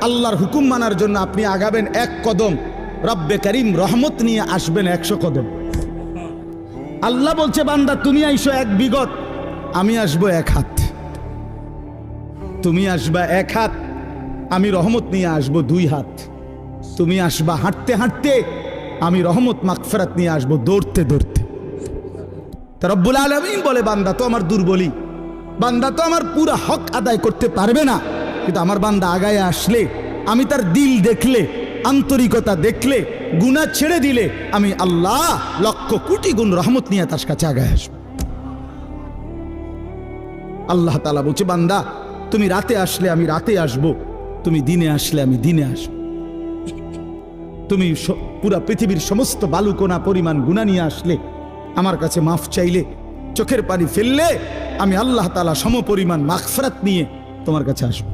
আল্লাহর হুকুম মানার জন্য আপনি আগাবেন 1 কদম, রব্বে করিম রহমত নিয়ে আসবেন 100 কদম। আল্লাহ বলছে বান্দা তুমি আইসো 1 বিগত, আমি আসবো 1 হাত। তুমি আসবা 1 হাত, আমি রহমত নিয়ে আসবো 2 হাত। তুমি আসবা হাঁটতে হাঁটতে, আমি রহমত মাগফিরাত নিয়ে আসবো দৌড়তে দৌড়তে। তা রব্বুল আলামিন বলে বান্দা তো আমার দুর্বলী, বান্দা তো আমার পুরা হক আদায় করতে পারবে না, কিন্তু আমার বান্দা আগায় আসলে, আমি তার দিল দেখলে, আন্তরিকতা দেখলে, গুনাহ ছেড়ে দিলে, আমি আল্লাহ লক্ষ কোটি গুণ রহমত নিয়ে তার কাছে আগায় আসবো। আল্লাহ তাআলা বলছে বান্দা তুমি রাতে আসলে আমি রাতে আসবো, তুমি দিনে আসলে আমি দিনে আসবো। তুমি পুরা পৃথিবীর সমস্ত বালুকণা পরিমাণ গুনাহ নিয়ে আসলে, আমার কাছে মাফ চাইলে, চোখের পানি ফেললে, আমি আল্লাহ তাআলা সমপরিমাণ মাগফিরাত নিয়ে তোমার কাছে আসবো।